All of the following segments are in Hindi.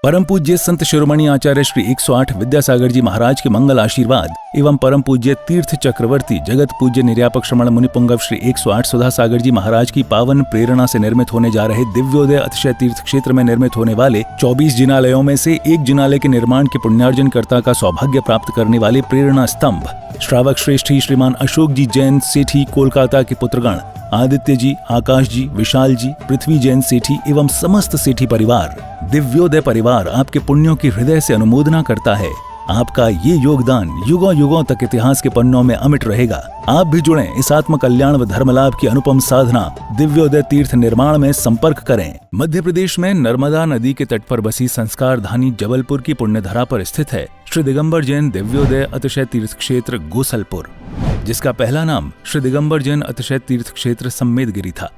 परम पूज्य संत शिरोमणि आचार्य श्री 108 विद्यासागर जी महाराज के मंगल आशीर्वाद एवं परम पूज्य तीर्थ चक्रवर्ती जगत पूज्य निर्यापक श्रमण मुनिपुंगव श्री 108 सुधा सागर जी महाराज की पावन प्रेरणा से निर्मित होने जा रहे दिव्योदय अतिशय तीर्थ क्षेत्र में निर्मित होने वाले 24 जिनालयों में से एक जिनालय के निर्माण के पुण्यार्जन कर्ता का सौभाग्य प्राप्त करने वाले प्रेरणा स्तंभ श्रावक श्रेष्ठी श्रीमान अशोक जी जैन सेठी कोलकाता के पुत्रगण आदित्य जी, आकाश जी, विशाल जी, पृथ्वी जैन सेठी एवं समस्त सेठी परिवार, दिव्योदय परिवार आपके पुण्यों की हृदय से अनुमोदना करता है। आपका ये योगदान युगों युगों तक इतिहास के पन्नों में अमिट रहेगा। आप भी जुड़ें इस आत्म कल्याण व धर्म लाभ की अनुपम साधना दिव्योदय तीर्थ निर्माण में संपर्क करें। मध्य प्रदेश में नर्मदा नदी के तट पर बसी संस्कार धानी जबलपुर की पुण्यधरा पर स्थित है श्री दिगंबर जैन दिव्योदय अतिशय तीर्थ क्षेत्र गोसलपुर, जिसका पहला नाम श्री दिगंबर जैन अतिशय तीर्थ क्षेत्र सम्मेदगिरी था।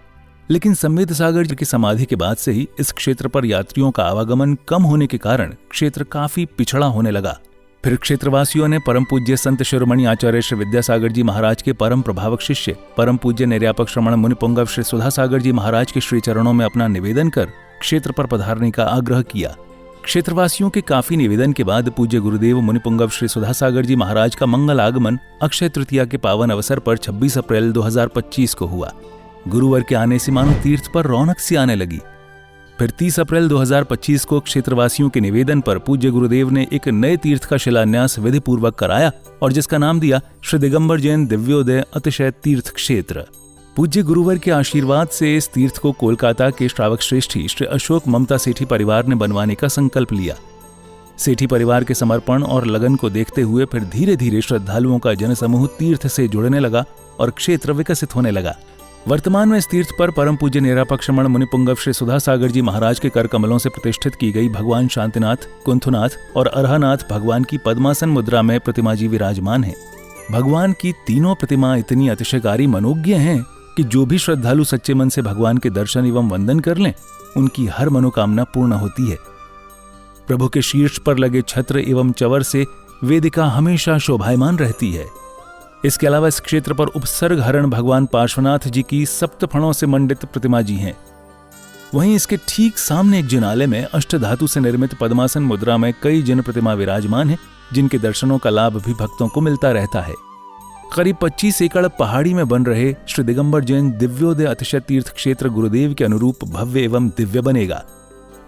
लेकिन सम्मेद सागर जी की समाधि के बाद से ही इस क्षेत्र पर यात्रियों का आवागमन कम होने के कारण क्षेत्र काफी पिछड़ा होने लगा। फिर क्षेत्रवासियों ने परम पूज्य संत शिरोमणि आचार्य श्री विद्यासागर जी महाराज के परम प्रभावक शिष्य परम पूज्य निर्यापक श्रमण मुनिपुंगव श्री सुधा सागर जी महाराज के श्री चरणों में अपना निवेदन कर क्षेत्र पर पधारने का आग्रह किया। क्षेत्रवासियों के काफी निवेदन के बाद पूज्य गुरुदेव मुनिपुंगव श्री सुधा सागर जी महाराज का मंगल आगमन अक्षय तृतीया के पावन अवसर पर 26 अप्रैल 2025 को हुआ। गुरुवार के आने से मानो तीर्थ पर रौनक सी आने लगी। फिर 30 अप्रैल 2025 को क्षेत्रवासियों के निवेदन पर पूज्य गुरुदेव ने एक नए तीर्थ का शिलान्यास विधि पूर्वक कराया और जिसका नाम दिया श्री दिगंबर जैन दिव्योदय अतिशय तीर्थ क्षेत्र। पूज्य गुरुवर के आशीर्वाद से इस तीर्थ को कोलकाता के श्रावक श्रेष्ठी श्री अशोक ममता सेठी परिवार ने बनवाने का संकल्प लिया। सेठी परिवार के समर्पण और लगन को देखते हुए फिर धीरे धीरे श्रद्धालुओं का जनसमूह तीर्थ से जुड़ने लगा और क्षेत्र विकसित होने लगा। वर्तमान में इस तीर्थ पर परम पूज्य निर्यापक श्रमण मुनिपुंगव श्री सुधा सागर जी महाराज के कर कमलों से प्रतिष्ठित की गई भगवान शांतिनाथ, कुंथुनाथ और अरहनाथ भगवान की पद्मासन मुद्रा में प्रतिमा जी विराजमान है। भगवान की तीनों प्रतिमा इतनी अतिशयकारी मनोज्ञ हैं कि जो भी श्रद्धालु सच्चे मन से भगवान के दर्शन एवं वंदन कर लें, उनकी हर मनोकामना पूर्ण होती है। प्रभु के शीर्ष पर लगे छत्र एवं चवर से वेदिका हमेशा शोभायमान रहती है। इसके अलावा इस क्षेत्र पर उपसर्ग हरण भगवान पार्श्वनाथ जी की सप्तफणों से मंडित प्रतिमा जी हैं। वहीं इसके ठीक सामने एक जिनालय में अष्टधातु से निर्मित पद्मासन मुद्रा में कई जिन प्रतिमा विराजमान हैं, जिनके दर्शनों का लाभ भी भक्तों को मिलता रहता है। करीब 25 एकड़ पहाड़ी में बन रहे श्री दिगंबर जैन दिव्योदय अतिशय तीर्थ क्षेत्र गुरुदेव के अनुरूप भव्य एवं दिव्य बनेगा।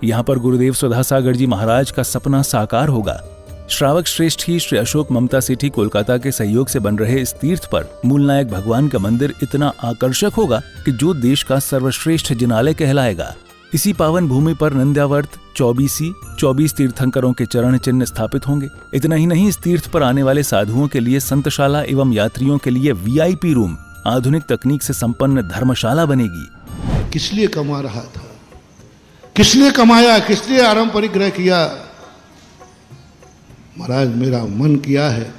यहाँ पर गुरुदेव सुधा सागर जी महाराज का सपना साकार होगा। श्रावक श्रेष्ठी श्री अशोक ममता सेठी कोलकाता के सहयोग से बन रहे इस तीर्थ पर मूलनायक भगवान का मंदिर इतना आकर्षक होगा कि जो देश का सर्वश्रेष्ठ जिनालय कहलाएगा। इसी पावन भूमि पर नंद्यावर्त 24 तीर्थंकरों के चरण चिन्ह स्थापित होंगे। इतना ही नहीं, इस तीर्थ पर आने वाले साधुओं के लिए संतशाला एवं यात्रियों के लिए VIP रूम, आधुनिक तकनीक से संपन्न धर्मशाला बनेगी। किस लिए कमा रहा था, किस लिए कमाया, किस लिए आराम परिग्रह किया? महाराज मेरा मन किया है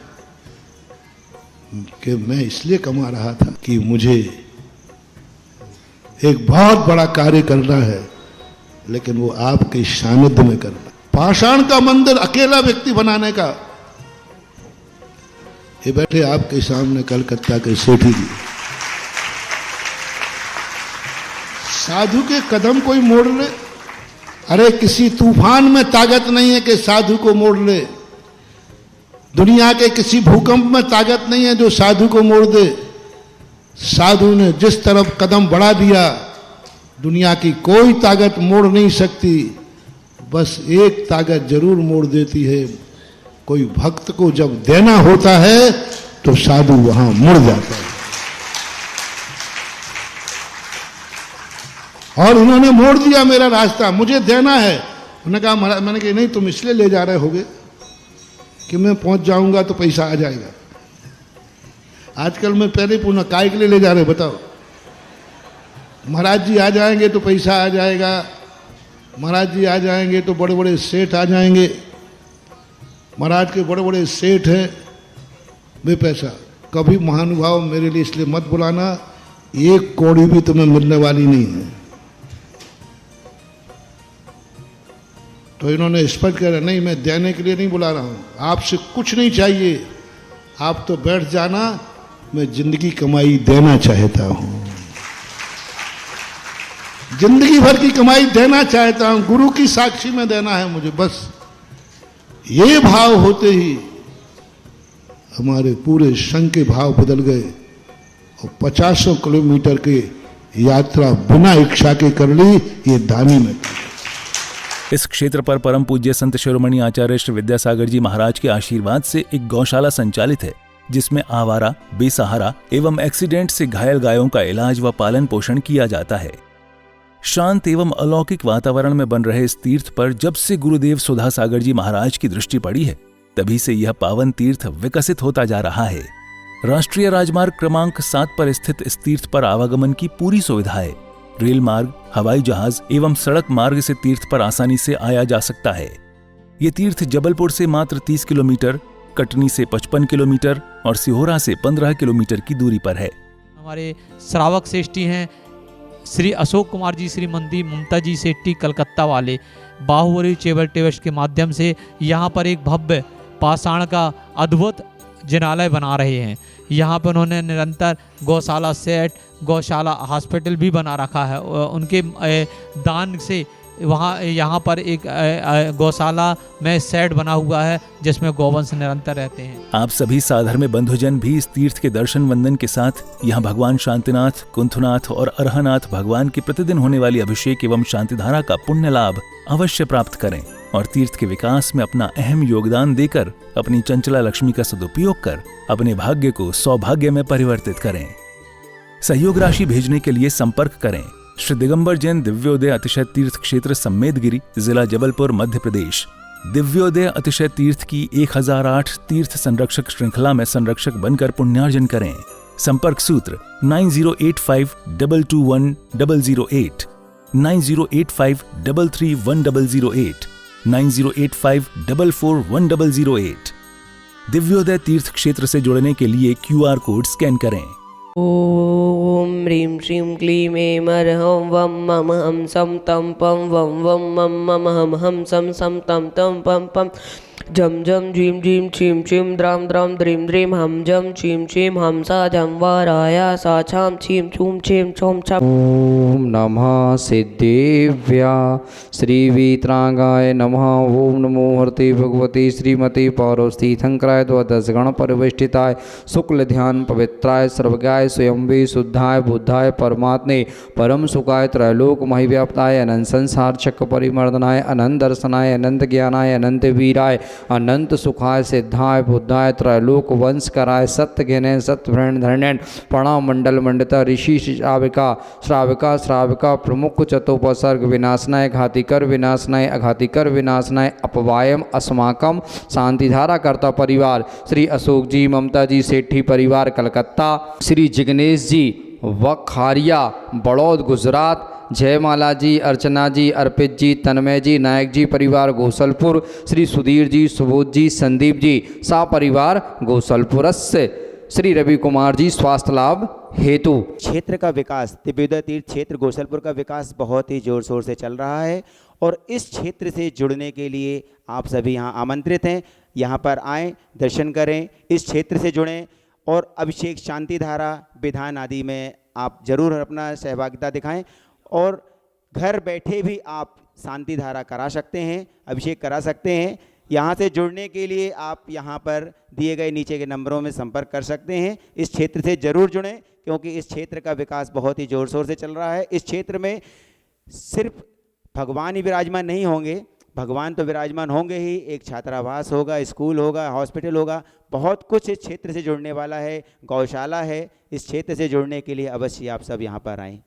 कि मैं इसलिए कमा रहा था कि मुझे एक बहुत बड़ा कार्य करना है, लेकिन वो आपके सानिध्य में करना। पाषाण का मंदिर अकेला व्यक्ति बनाने का। ये बैठे आपके सामने कलकत्ता के सेठी जी, साधु के कदम कोई मोड़ ले। अरे किसी तूफान में ताकत नहीं है कि साधु को मोड़ ले। दुनिया के किसी भूकंप में ताकत नहीं है जो साधु को मोड़ दे। साधु ने जिस तरफ कदम बढ़ा दिया, दुनिया की कोई ताकत मोड़ नहीं सकती। बस एक ताकत जरूर मोड़ देती है, कोई भक्त को जब देना होता है तो साधु वहां मुड़ जाता है। और उन्होंने मोड़ दिया मेरा रास्ता, मुझे देना है। उन्होंने कहा महाराज, मैंने कहा नहीं, तुम इसलिए ले जा रहे होगे कि मैं पहुंच जाऊंगा तो पैसा आ जाएगा। आजकल मैं पहले पूछना काय के लिए ले जा रहे बताओ? महाराज जी आ जाएंगे तो पैसा आ जाएगा, महाराज जी आ जाएंगे तो बड़े बड़े सेठ आ जाएंगे, महाराज के बड़े बड़े सेठ हैं, वे पैसा। कभी महानुभाव मेरे लिए इसलिए मत बुलाना, एक कौड़ी भी तुम्हें मिलने वाली नहीं है। तो इन्होंने स्पष्ट कहा नहीं, मैं देने के लिए नहीं बुला रहा हूं, आपसे कुछ नहीं चाहिए, आप तो बैठ जाना, मैं जिंदगी कमाई देना चाहता हूं। जिंदगी भर की कमाई देना चाहता हूं, गुरु की साक्षी में देना है मुझे, बस ये भाव होते ही हमारे पूरे संघ के भाव बदल गए और 50 किलोमीटर की यात्रा बिना इच्छा के कर ली, ये दानी में। इस क्षेत्र पर परम पूज्य संत शिरोमणि आचार्य श्री विद्यासागर जी महाराज के आशीर्वाद से एक गौशाला संचालित है, जिसमें आवारा, बेसहारा एवं एक्सीडेंट से घायल गायों का इलाज व पालन पोषण किया जाता है। शांत एवं अलौकिक वातावरण में बन रहे इस तीर्थ पर जब से गुरुदेव सुधा सागर जी महाराज की दृष्टि पड़ी है, तभी से यह पावन तीर्थ विकसित होता जा रहा है। राष्ट्रीय राजमार्ग क्रमांक 7 पर स्थित इस तीर्थ पर आवागमन की पूरी सुविधा है। रेल मार्ग, हवाई जहाज एवं सड़क मार्ग से तीर्थ पर आसानी से आया जा सकता है। ये तीर्थ जबलपुर से मात्र 30 किलोमीटर, कटनी से 55 किलोमीटर और सिहोरा से 15 किलोमीटर की दूरी पर है। हमारे श्रावक श्रेष्ठी हैं श्री अशोक कुमार जी, श्रीमती ममता जी सेट्टी कलकत्ता वाले, बाहुबली चेबल टेवश के माध्यम से यहाँ पर एक भव्य पाषाण का अद्भुत जिनालय बना रहे हैं। यहाँ पर उन्होंने निरंतर गौशाला सेट, गौशाला हॉस्पिटल भी बना रखा है। उनके दान से वहाँ यहाँ पर एक गौशाला में सेट बना हुआ है जिसमें गौवंश निरंतर रहते हैं। आप सभी साधर्म्य बंधुजन भी इस तीर्थ के दर्शन वंदन के साथ यहाँ भगवान शांतिनाथ, कुंथनाथ और अरहनाथ भगवान की प्रतिदिन होने वाली अभिषेक एवं शांतिधारा का पुण्य लाभ अवश्य प्राप्त करें और तीर्थ के विकास में अपना अहम योगदान देकर अपनी चंचला लक्ष्मी का सदुपयोग कर अपने भाग्य को सौभाग्य में परिवर्तित करें। सहयोग राशि भेजने के लिए संपर्क करें श्री दिगंबर जैन दिव्योदय अतिशय तीर्थ क्षेत्र सम्मेदगिरी, जिला जबलपुर, मध्य प्रदेश। दिव्योदय अतिशय तीर्थ की 1008 तीर्थ संरक्षक श्रृंखला में संरक्षक बनकर पुण्यार्जन करें। संपर्क सूत्र 9085221008, 9085331008, 9085441008। दिव्योदय तीर्थ क्षेत्र से जुड़ने के लिए QR कोड स्कैन करें। ओम ह्रीं श्रीं क्लीं ऐं अर्हं वं मम हम सम तम पम वं वं मम मम हम हम सम तम तम पम पम जम जम झीं झीं छीं छीं द्राम द्राम द्रीं द्रीं हम जम छीं छीं हम सा जम वाराया सा छाम छीं छूम छीं छोम छम। ओम नमः सिद्धिव्या श्री वीतरागाय नमः। ओम नमो हरते भगवती श्रीमती पौरस्तीर्थंकराय द्वादश गण परिवेष्टिताय शुक्ल ध्यान पवित्राय सर्वगाय स्वयंवे शुद्धाय बुद्धाय परमात्मे परम सुखाय त्रैलोक महिव्याप्ताय अनंत संसार चक्र परिमर्दनाय अनंत दर्शनाय अनंत ज्ञानाय अनंत वीराय अनंत सुखाय सिद्धाय बुद्धाय त्रैलोक वंश कराय सत्य ज्ञान सत्य भ्रण धरण प्रणव मंडल मंडिता ऋषि श्राविका श्राविका श्राविका प्रमुख चतुपसर्ग विनाशनाय घातिकर विनाशनाय अघातिकर विनाशनाय अपवायम अस्माकम शांतिधारा कर्ता परिवार श्री अशोक जी ममता जी सेठी परिवार कलकत्ता, श्री जिग्नेश जी वखारिया बड़ौद गुजरात, जयमाला जी, अर्चना जी, अर्पित जी, तन्मय जी, नायक जी परिवार गोसलपुर, श्री सुधीर जी, सुबोध जी, संदीप जी सा परिवार गोसलपुरस्य, श्री रवि कुमार जी स्वास्थ्य लाभ हेतु। क्षेत्र का विकास, दिव्योदय तीर्थ क्षेत्र गोसलपुर का विकास बहुत ही जोर शोर से चल रहा है और इस क्षेत्र से जुड़ने के लिए आप सभी यहाँ आमंत्रित हैं। यहाँ पर आएँ, दर्शन करें, इस क्षेत्र से जुड़ें और अभिषेक, शांतिधारा, विधान आदि में आप जरूर अपना सहभागिता दिखाएं और घर बैठे भी आप शांतिधारा करा सकते हैं, अभिषेक करा सकते हैं। यहाँ से जुड़ने के लिए आप यहाँ पर दिए गए नीचे के नंबरों में संपर्क कर सकते हैं। इस क्षेत्र से ज़रूर जुड़ें क्योंकि इस क्षेत्र का विकास बहुत ही ज़ोर शोर से चल रहा है। इस क्षेत्र में सिर्फ भगवान ही विराजमान नहीं होंगे, भगवान तो विराजमान होंगे ही, एक छात्रावास होगा, स्कूल होगा, हॉस्पिटल होगा, बहुत कुछ इस क्षेत्र से जुड़ने वाला है, गौशाला है। इस क्षेत्र से जुड़ने के लिए अवश्य आप सब यहाँ पर आएँ।